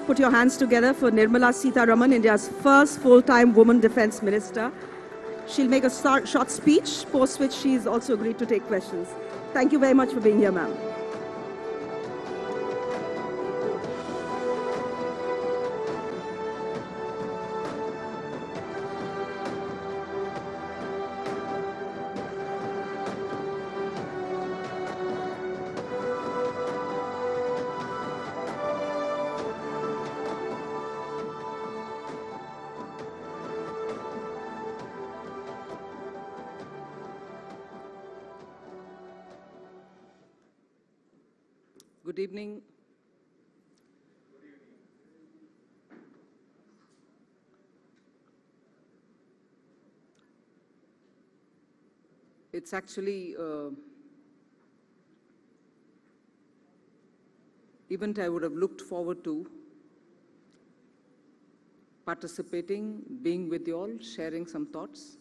put your hands together for Nirmala Sitharaman, India's first full-time woman defense minister. She'll make a short speech, post which she's also agreed to take questions. Thank you very much for being here, ma'am. Good evening. It's actually event I would have looked forward to, participating, being with you all, sharing some thoughts.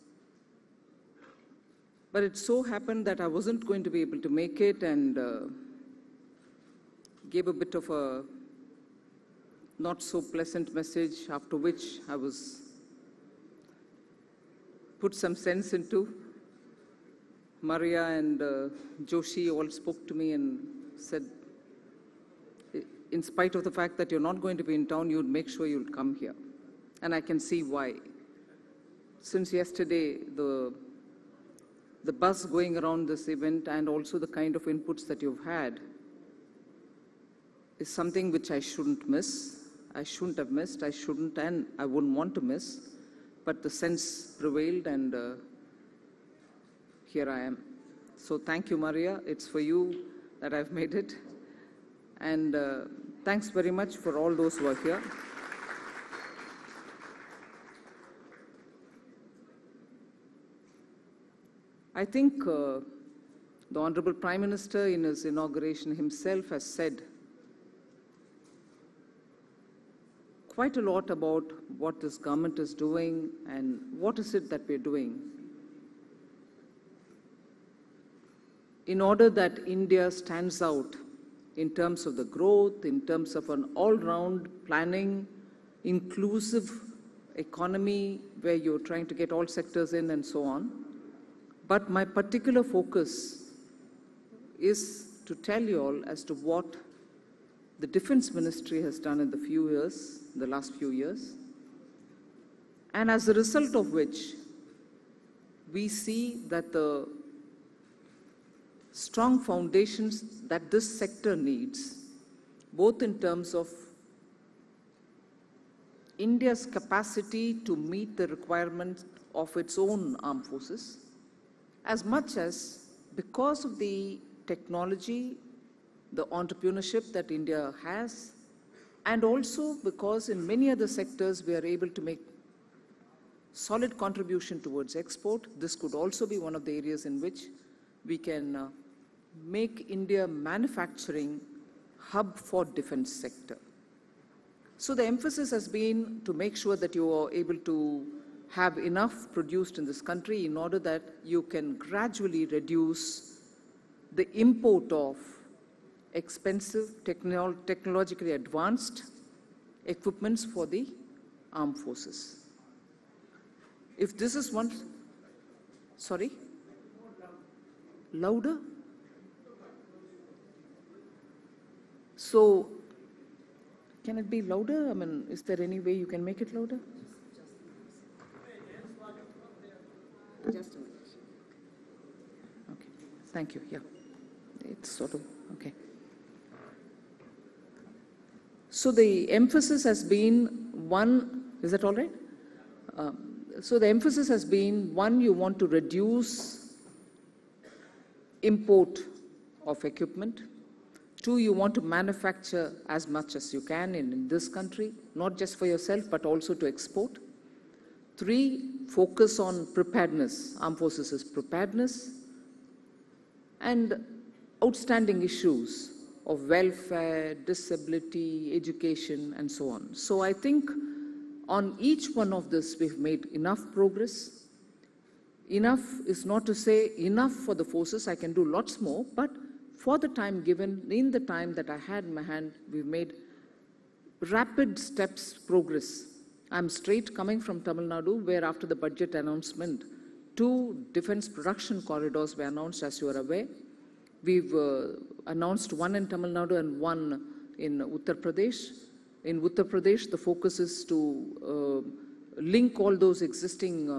But it so happened that I wasn't going to be able to make it, and gave a bit of a not so pleasant message, after which I was put some sense into. Maria and Joshi all spoke to me and said, in spite of the fact that you're not going to be in town, you'd make sure you'll come here. And I can see why. Since yesterday, the buzz going around this event and also the kind of inputs that you've had is something which I shouldn't miss. I shouldn't have missed, I shouldn't, and I wouldn't want to miss. But the sense prevailed, and here I am. So thank you, Maria. It's for you that I've made it. And thanks very much for all those who are here. I think the Honorable Prime Minister in his inauguration himself has said quite a lot about what this government is doing and what is it that we're doing in order that India stands out in terms of the growth, in terms of an all-round planning, inclusive economy where you're trying to get all sectors in and so on. But my particular focus is to tell you all as to what the Defense Ministry has done in the last few years, and as a result of which, we see that the strong foundations that this sector needs, both in terms of India's capacity to meet the requirements of its own armed forces, as much as because of the technology, the entrepreneurship that India has, and also because in many other sectors we are able to make solid contribution towards export. This could also be one of the areas in which we can make India manufacturing hub for defense sector. So the emphasis has been to make sure that you are able to have enough produced in this country in order that you can gradually reduce the import of expensive, technologically advanced equipments for the armed forces. If this is one, sorry? Louder? So, can it be louder? I mean, is there any way you can make it louder? Just a minute. Okay, thank you, yeah. It's sort of, okay. So the emphasis has been, one, is that all right? So the emphasis has been, one, you want to reduce import of equipment. Two, you want to manufacture as much as you can in this country, not just for yourself, but also to export. Three, focus on preparedness. Armed forces is preparedness. And outstanding issues of welfare, disability, education, and so on. So I think on each one of this, we've made enough progress. Enough is not to say enough for the forces, I can do lots more, but for the time given, in the time that I had in my hand, we've made rapid steps progress. I'm straight coming from Tamil Nadu, where after the budget announcement, 2 defense production corridors were announced, as you are aware. We've announced one in Tamil Nadu and one in Uttar Pradesh. In Uttar Pradesh, the focus is to link all those existing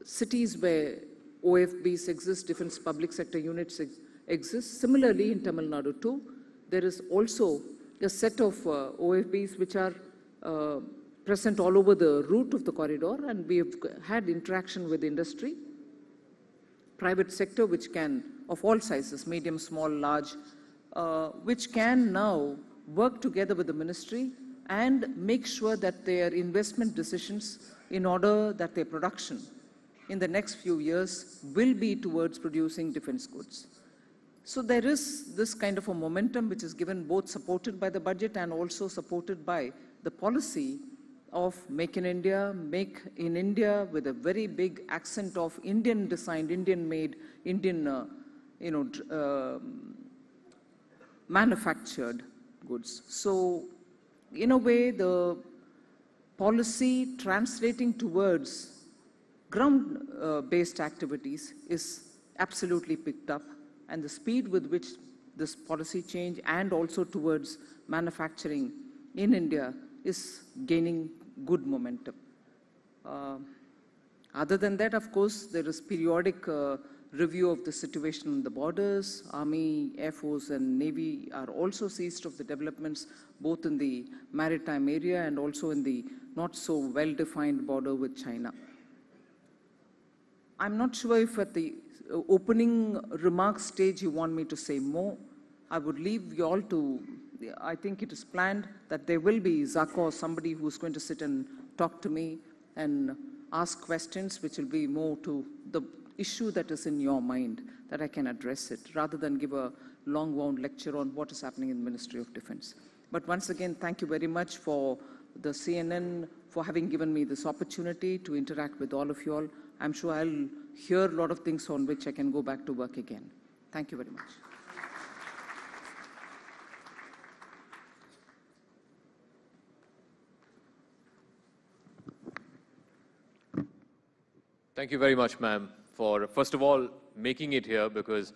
cities where OFBs exist, defense public sector units exist. Similarly, in Tamil Nadu too, there is also a set of OFBs which are present all over the route of the corridor, and we have had interaction with industry, private sector, which can, of all sizes, medium, small, large, which can now work together with the ministry and make sure that their investment decisions in order that their production in the next few years will be towards producing defense goods. So there is this kind of a momentum which is given, both supported by the budget and also supported by the policy of Make in India, Make in India, with a very big accent of Indian designed, Indian made, Indian manufactured goods. So in a way, the policy translating towards ground-based activities is absolutely picked up, and the speed with which this policy change and also towards manufacturing in India is gaining good momentum. Other than that, of course, there is periodic review of the situation on the borders. Army, Air Force and Navy are also seized of the developments both in the maritime area and also in the not so well-defined border with China. I'm not sure if at the opening remarks stage you want me to say more. I would leave you all to, I think it is planned that there will be Zaka or somebody who's going to sit and talk to me and ask questions which will be more to the issue that is in your mind, that I can address it, rather than give a long-wound lecture on what is happening in the Ministry of Defense. But once again, thank you very much for the CNN for having given me this opportunity to interact with all of you all. I'm sure I'll hear a lot of things on which I can go back to work again. Thank you very much. Thank you very much, ma'am, for, first of all, making it here, because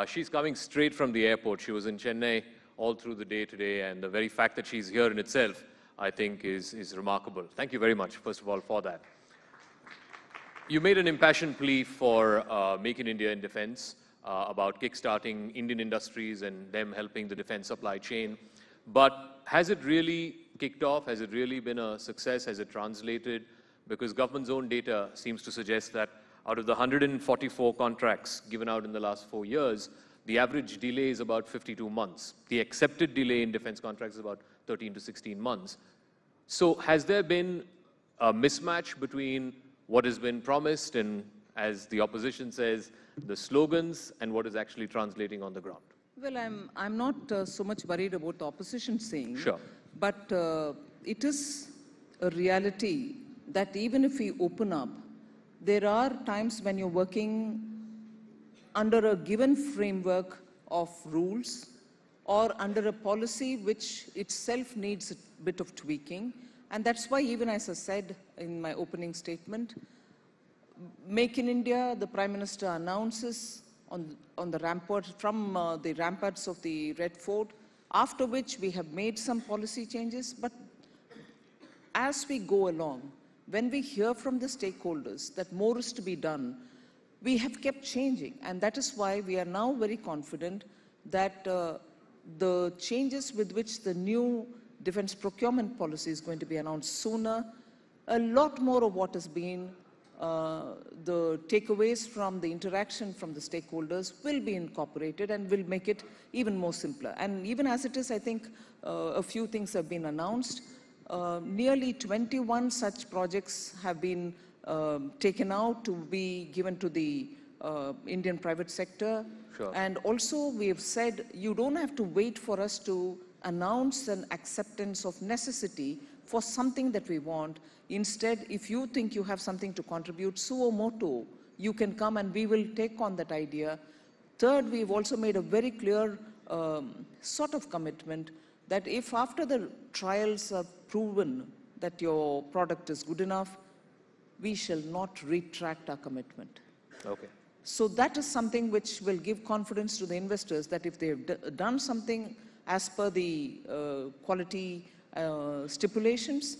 she's coming straight from the airport. She was in Chennai all through the day today, and the very fact that she's here in itself, I think, is remarkable. Thank you very much, first of all, for that. You made an impassioned plea for Make in India in defense, about kickstarting Indian industries and them helping the defense supply chain. But has it really kicked off? Has it really been a success? Has it translated? Because government's own data seems to suggest that out of the 144 contracts given out in the last 4 years, the average delay is about 52 months. The accepted delay in defense contracts is about 13 to 16 months. So has there been a mismatch between what has been promised and, as the opposition says, the slogans and what is actually translating on the ground? Well, I'm not so much worried about the opposition saying, sure, but it is a reality that even if we open up, there are times when you're working under a given framework of rules or under a policy which itself needs a bit of tweaking. And that's why, even as I said in my opening statement, Make in India, the Prime Minister announces on the rampart, from the ramparts of the Red Fort, after which we have made some policy changes. But as we go along, when we hear from the stakeholders that more is to be done, we have kept changing. And that is why we are now very confident that the changes with which the new defense procurement policy is going to be announced sooner, a lot more of what has been the takeaways from the interaction from the stakeholders will be incorporated and will make it even more simpler. And even as it is, I think a few things have been announced. Nearly 21 such projects have been taken out to be given to the Indian private sector. Sure. And also we have said, you don't have to wait for us to announce an acceptance of necessity for something that we want. Instead, if you think you have something to contribute, suo motu, you can come and we will take on that idea. Third, we've also made a very clear sort of commitment that if after the trials are proven that your product is good enough, we shall not retract our commitment. Okay. So that is something which will give confidence to the investors that if they've done something as per the quality stipulations,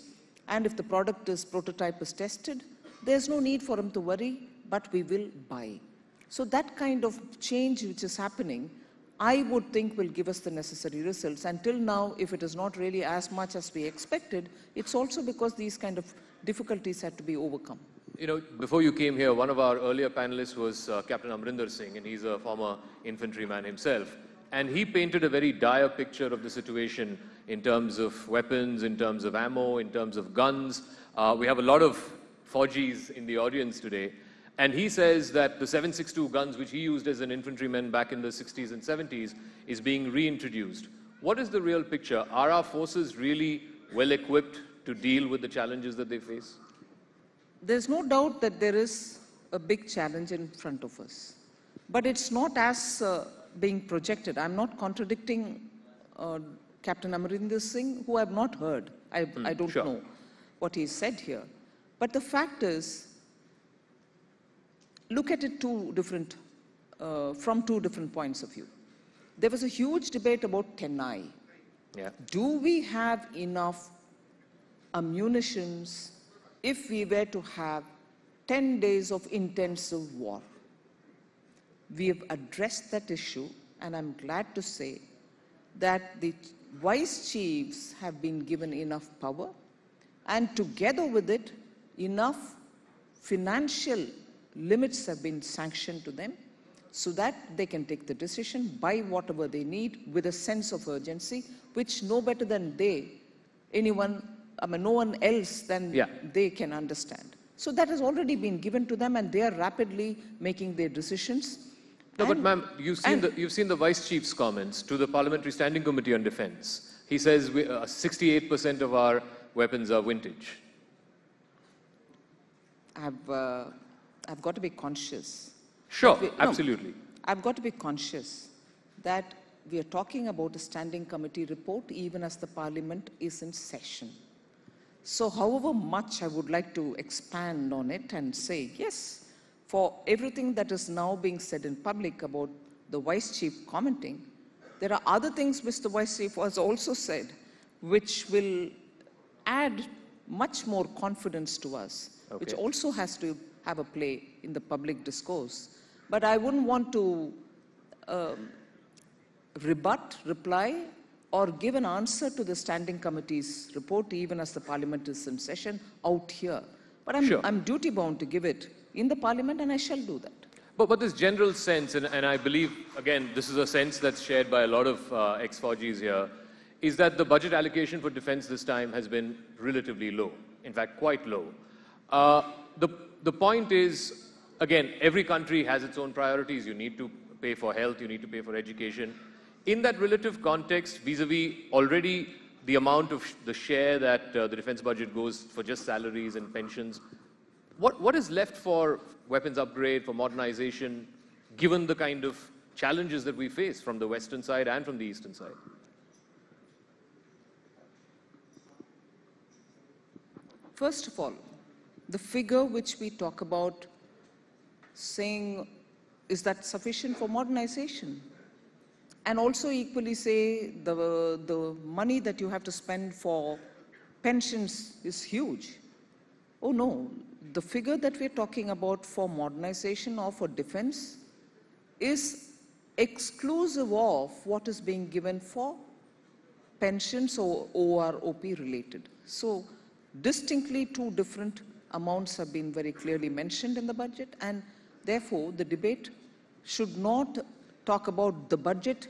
and if the product is prototype is tested, there's no need for them to worry, but we will buy. So that kind of change which is happening, I would think will give us the necessary results. Until now, if it is not really as much as we expected, it's also because these kind of difficulties had to be overcome. You know, before you came here, one of our earlier panelists was Captain Amrinder Singh, and he's a former infantryman himself. And he painted a very dire picture of the situation in terms of weapons, in terms of ammo, in terms of guns. We have a lot of Fauji's in the audience today. And he says that the 7.62 guns, which he used as an infantryman back in the 60s and 70s, is being reintroduced. What is the real picture? Are our forces really well equipped to deal with the challenges that they face? There's no doubt that there is a big challenge in front of us. But it's not as being projected. I'm not contradicting Captain Amrinder Singh, who I've not heard. I don't know what he said here. But the fact is, look at it from two different points of view. There was a huge debate about Chennai. Yeah. Do we have enough ammunitions if we were to have 10 days of intensive war? We have addressed that issue, and I'm glad to say that the vice chiefs have been given enough power, and together with it, enough financial limits have been sanctioned to them so that they can take the decision, buy whatever they need with a sense of urgency, which no better than no one else than they can understand. So that has already been given to them, and they are rapidly making their decisions. No, but ma'am, you've seen the Vice Chief's comments to the Parliamentary Standing Committee on Defence. He says 68% of our weapons are vintage. I've got to be conscious. Sure, absolutely. I've got to be conscious that we are talking about a standing committee report even as the Parliament is in session. So however much I would like to expand on it and say, yes, for everything that is now being said in public about the Vice Chief commenting, there are other things which the Vice Chief has also said, which will add much more confidence to us, which also has to have a play in the public discourse. But I wouldn't want to reply, or give an answer to the Standing Committee's report, even as the Parliament is in session, out here. But I'm duty-bound to give it in the Parliament, and I shall do that. But this general sense, and I believe, again, this is a sense that's shared by a lot of ex-Faujis here, is that the budget allocation for defense this time has been relatively low, in fact, quite low. The point is, again, every country has its own priorities. You need to pay for health, you need to pay for education. In that relative context, vis-a-vis already the amount of the share that the defense budget goes for just salaries and pensions, what is left for weapons upgrade, for modernization, given the kind of challenges that we face from the western side and from the eastern side? First of all, the figure which we talk about saying, is that sufficient for modernization? And also equally say the money that you have to spend for pensions is huge. Oh no, the figure that we're talking about for modernization or for defense is exclusive of what is being given for pensions or OROP related. So distinctly two different amounts have been very clearly mentioned in the budget, and therefore the debate should not talk about the budget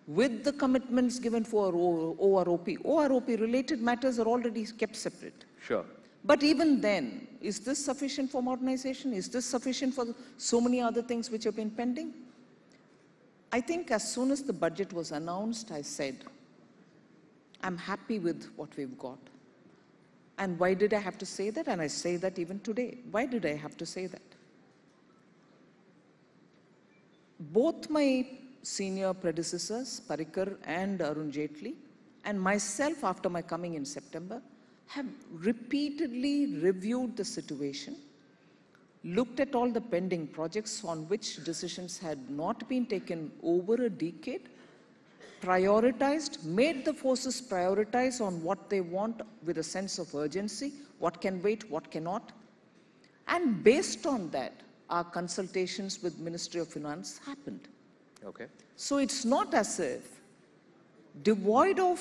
with the commitments given for OROP. OROP related matters are already kept separate. Sure. But even then, is this sufficient for modernization? Is this sufficient for so many other things which have been pending? I think as soon as the budget was announced, I said, I'm happy with what we've got. And why did I have to say that? And I say that even today. Why did I have to say that? Both my senior predecessors, Parikar and Arun Jaitley, and myself after my coming in September have repeatedly reviewed the situation, looked at all the pending projects on which decisions had not been taken over a decade, prioritized, made the forces prioritize on what they want with a sense of urgency, what can wait, what cannot. And based on that, our consultations with Ministry of Finance happened. Okay. So it's not as if, devoid of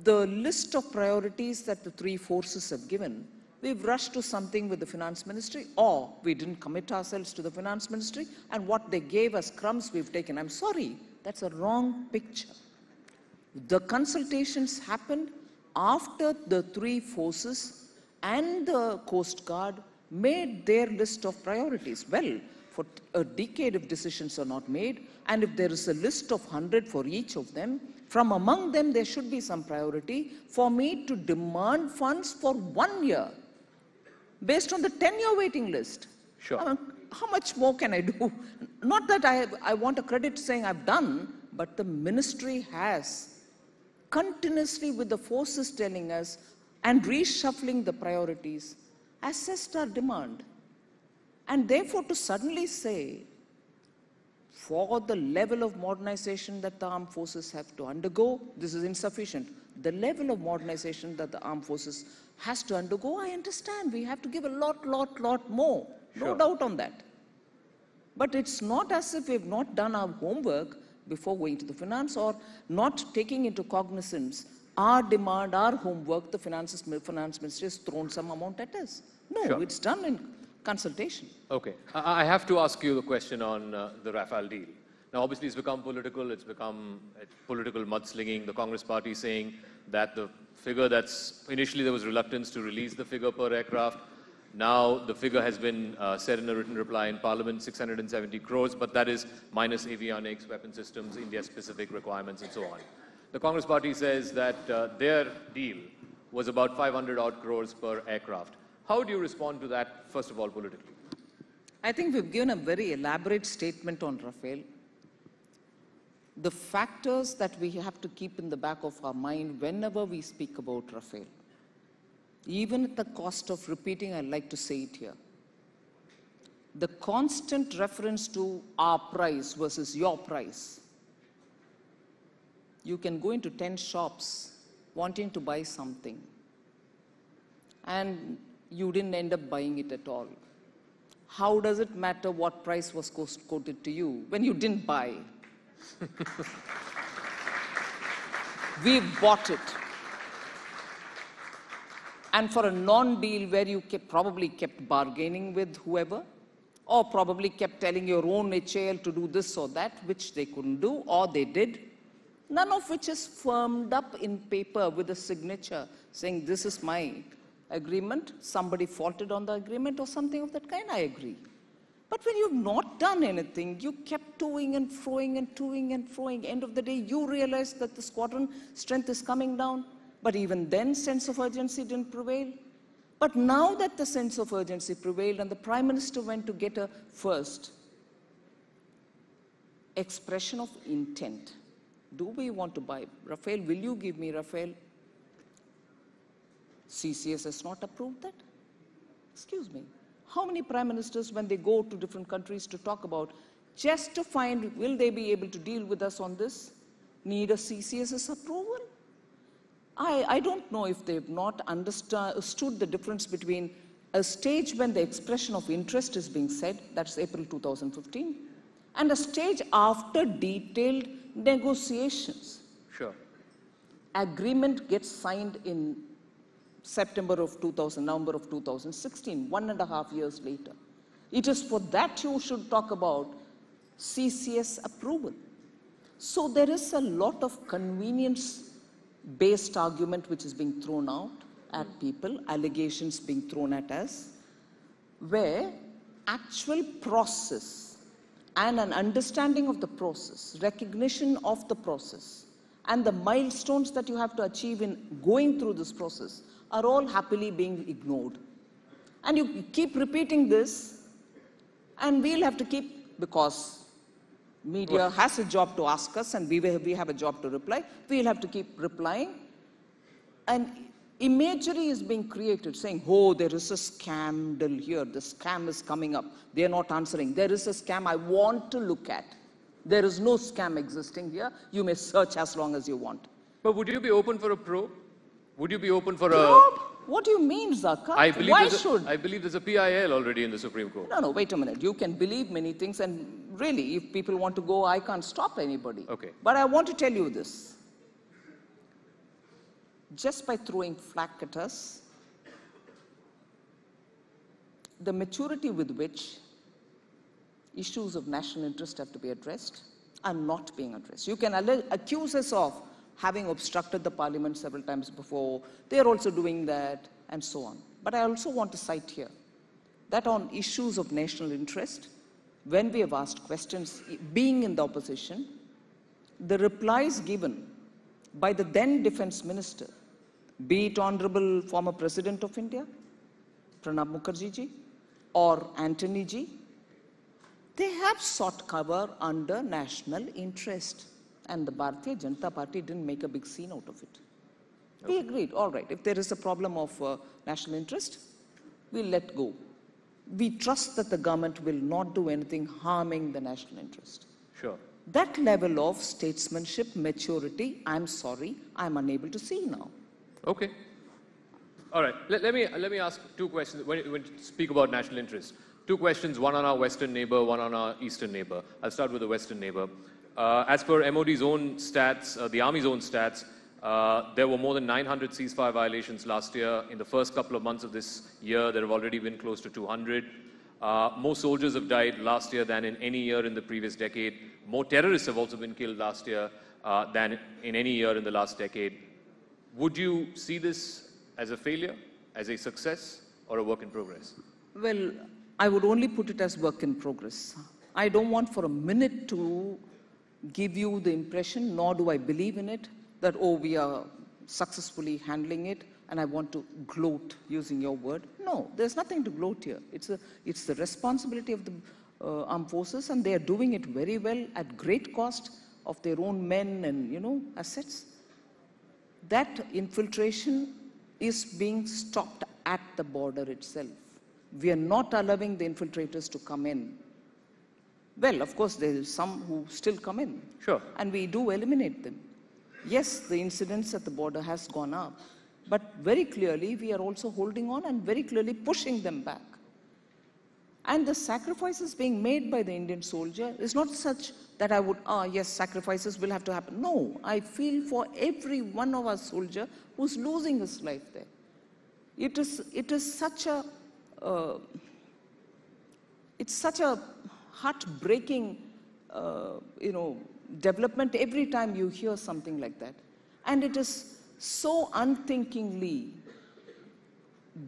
the list of priorities that the three forces have given, we've rushed to something with the Finance Ministry, or we didn't commit ourselves to the Finance Ministry, and what they gave us crumbs we've taken. I'm sorry, that's a wrong picture. The consultations happened after the three forces and the Coast Guard made their list of priorities. Well, for a decade if decisions are not made, and if there is a list of 100 for each of them, from among them there should be some priority for me to demand funds for 1 year based on the 10-year waiting list. Sure. I mean, how much more can I do? Not that I want a credit saying I've done, but the ministry has continuously, with the forces telling us and reshuffling the priorities, assessed our demand. And therefore, to suddenly say, for the level of modernization that the armed forces have to undergo, this is insufficient. The level of modernization that the armed forces has to undergo, I understand. We have to give a lot more. Sure. No doubt on that. But it's not as if we've not done our homework before going to the finance, or not taking into cognizance our demand, our homework. The finance ministry has thrown some amount at us. No, Sure. It's done in consultation. Okay. I have to ask you the question on the Rafale deal. Now, obviously, it's become political. It's become political mudslinging. The Congress party saying that the figure that's initially there was reluctance to release the figure per aircraft. Now, the figure has been said in a written reply in Parliament, 670 crores, but that is minus avionics, weapon systems, India-specific requirements, and so on. The Congress party says that their deal was about 500 odd crores per aircraft. How do you respond to that, first of all, politically? I think we've given a very elaborate statement on Rafale. The factors that we have to keep in the back of our mind whenever we speak about Rafale, even at the cost of repeating, I'd like to say it here. The constant reference to our price versus your price. You can go into 10 shops wanting to buy something, and you didn't end up buying it at all. How does it matter what price was quoted to you when you didn't buy? We bought it. And for a non-deal where you probably kept bargaining with whoever, or probably kept telling your own HAL to do this or that, which they couldn't do, or they did, none of which is firmed up in paper with a signature saying this is my agreement, somebody faulted on the agreement or something of that kind, I agree. But when you've not done anything, you kept toing and froing and toing and froing. End of the day, you realize that the squadron strength is coming down. But even then, sense of urgency didn't prevail. But now that the sense of urgency prevailed and the Prime Minister went to get a first expression of intent. Do we want to buy Rafale? Will you give me Rafale? CCS has not approved that. Excuse me. How many Prime Ministers, when they go to different countries to talk about, just to find will they be able to deal with us on this, need a CCS's approval? I don't know if they've not understood the difference between a stage when the expression of interest is being said, that's April 2015, and a stage after detailed negotiations. Sure. Agreement gets signed in November of 2016, 1.5 years later. It is for that you should talk about CCS approval. So there is a lot of convenience-based argument which is being thrown out at people, allegations being thrown at us, where actual process and an understanding of the process, recognition of the process, and the milestones that you have to achieve in going through this process are all happily being ignored. And you keep repeating this, and we'll have to keep, because Media has a job to ask us, and we have a job to reply. We'll have to keep replying. And imagery is being created, saying, oh, there is a scandal here. The scam is coming up. They're not answering. There is a scam I want to look at. There is no scam existing here. You may search as long as you want. But would you be open for a probe? Would you be open for probe? What do you mean, Zakat? Why should? I believe there's a PIL already in the Supreme Court. No, wait a minute. You can believe many things, and really, if people want to go, I can't stop anybody. Okay. But I want to tell you this. Just by throwing flack at us, the maturity with which issues of national interest have to be addressed are not being addressed. You can accuse us of having obstructed the parliament several times before. They're also doing that, and so on. But I also want to cite here that on issues of national interest, when we have asked questions, being in the opposition, the replies given by the then defense minister, be it Honorable former President of India, Pranab Mukherjee ji, or Antony ji, they have sought cover under national interest. And the Bharatiya Janata Party didn't make a big scene out of it. Okay. We agreed, all right, if there is a problem of national interest, we'll let go. We trust that the government will not do anything harming the national interest. Sure. That level of statesmanship, maturity, I'm sorry, I'm unable to see now. Okay. All right. Let me ask two questions when you speak about national interest. Two questions, one on our western neighbor, one on our eastern neighbor. I'll start with the western neighbor. As per MOD's own stats, the Army's own stats, there were more than 900 ceasefire violations last year. In the first couple of months of this year, there have already been close to 200. More soldiers have died last year than in any year in the previous decade. More terrorists have also been killed last year than in any year in the last decade. Would you see this as a failure, as a success, or a work in progress? Well, I would only put it as work in progress. I don't want for a minute to give you the impression, nor do I believe in it, that, oh, we are successfully handling it, and I want to gloat, using your word. No, there's nothing to gloat here. It's the responsibility of the armed forces, and they are doing it very well at great cost of their own men and, assets. That infiltration is being stopped at the border itself. We are not allowing the infiltrators to come in. Well, of course, there is some who still come in. Sure. And we do eliminate them. Yes, the incidents at the border has gone up. But very clearly, we are also holding on and very clearly pushing them back. And the sacrifices being made by the Indian soldier is not such that I would, yes, sacrifices will have to happen. No, I feel for every one of our soldier who's losing his life there. It is such a, it's such a heartbreaking, development every time you hear something like that. And it is so unthinkingly,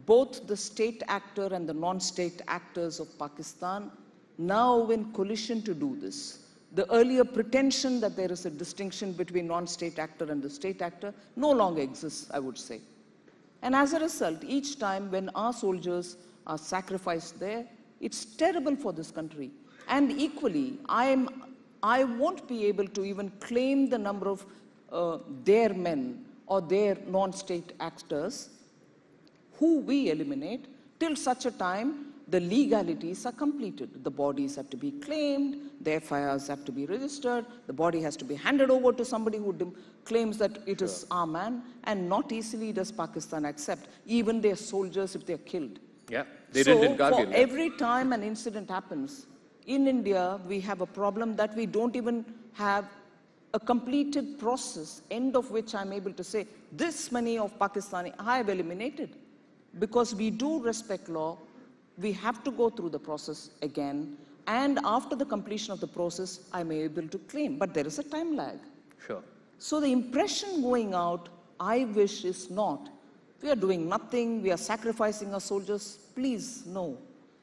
both the state actor and the non-state actors of Pakistan now in collision to do this. The earlier pretension that there is a distinction between non-state actor and the state actor no longer exists, I would say. And as a result, each time when our soldiers are sacrificed there, it's terrible for this country. And equally, I won't be able to even claim the number of their men or their non-state actors who we eliminate till such a time the legalities are completed. The bodies have to be claimed, the FIRs have to be registered, the body has to be handed over to somebody who claims that it is our man, and not easily does Pakistan accept, even their soldiers if they're killed. Yeah, they did in Kargil. So for every time an incident happens, in India, we have a problem that we don't even have a completed process, end of which I'm able to say, this many of Pakistani I have eliminated. Because we do respect law, we have to go through the process again, and after the completion of the process, I'm able to claim. But there is a time lag. Sure. So the impression going out, I wish, is not, we are doing nothing, we are sacrificing our soldiers. Please, no.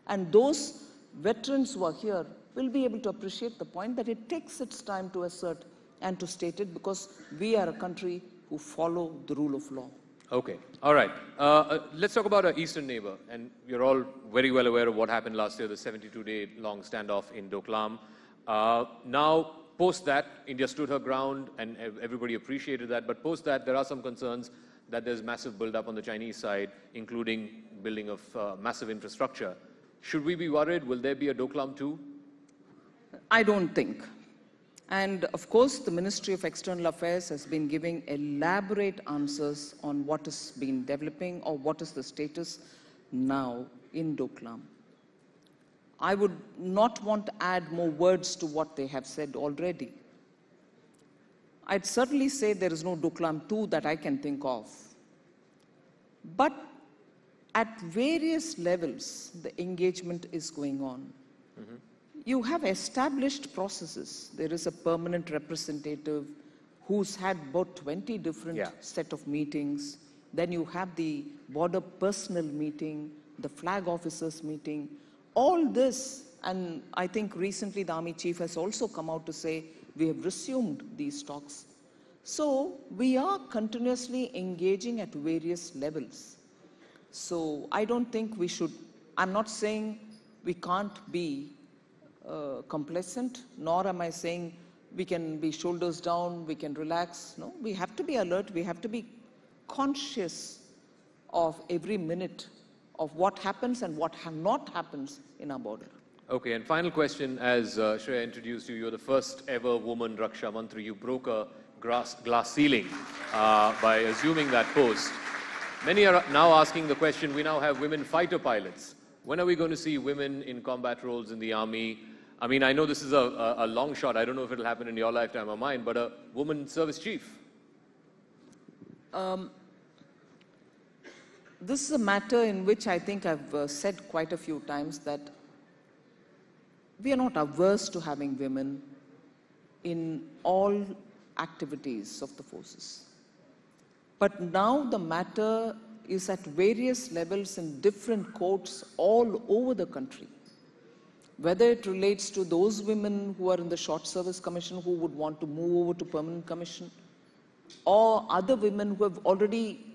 And those veterans who are here will be able to appreciate the point that it takes its time to assert and to state it, because we are a country who follow the rule of law. Okay, all right. Let's talk about our eastern neighbor. And you're all very well aware of what happened last year, the 72-day long standoff in Doklam. Now, post that, India stood her ground and everybody appreciated that. But post that, there are some concerns that there's massive build-up on the Chinese side, including building of massive infrastructure. Should we be worried? Will there be a Doklam 2? I don't think. And of course, the Ministry of External Affairs has been giving elaborate answers on what has been developing or what is the status now in Doklam. I would not want to add more words to what they have said already. I'd certainly say there is no Doklam 2 that I can think of. But at various levels, the engagement is going on. Mm-hmm. You have established processes. There is a permanent representative who's had about 20 different set of meetings. Then you have the border personnel meeting, the flag officers meeting. All this, and I think recently the Army Chief has also come out to say, we have resumed these talks. So we are continuously engaging at various levels. So I don't think we should, I'm not saying we can't be complacent, nor am I saying we can be shoulders down, we can relax. No, we have to be alert, we have to be conscious of every minute of what happens and what not happens in our border. Okay, and final question, as Shreya introduced you, you're the first ever woman Raksha Mantri. You broke a glass ceiling by assuming that post. Many are now asking the question, we now have women fighter pilots. When are we going to see women in combat roles in the army? I mean, I know this is a long shot. I don't know if it'll happen in your lifetime or mine, but a woman service chief. This is a matter in which I think I've said quite a few times that we are not averse to having women in all activities of the forces. But now the matter is at various levels in different courts all over the country. Whether it relates to those women who are in the Short Service Commission who would want to move over to Permanent Commission, or other women who have already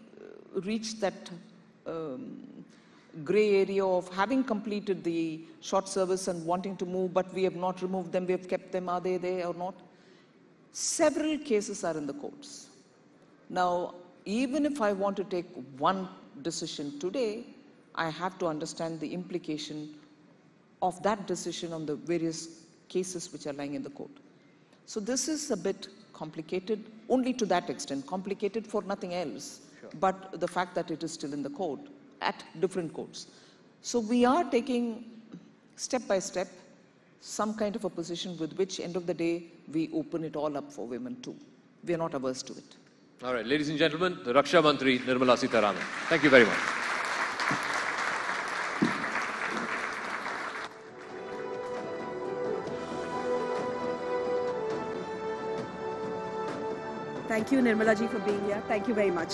reached that grey area of having completed the short service and wanting to move, but we have not removed them, we have kept them, are they there or not? Several cases are in the courts. Now, even if I want to take one decision today, I have to understand the implication of that decision on the various cases which are lying in the court. So this is a bit complicated, only to that extent, complicated for nothing else, but the fact that it is still in the court, at different courts. So we are taking step by step some kind of a position with which, end of the day, we open it all up for women too. We are not averse to it. All right, ladies and gentlemen, the Raksha Mantri, Nirmala Sitharaman. Thank you very much. Thank you, Nirmala ji, for being here. Thank you very much.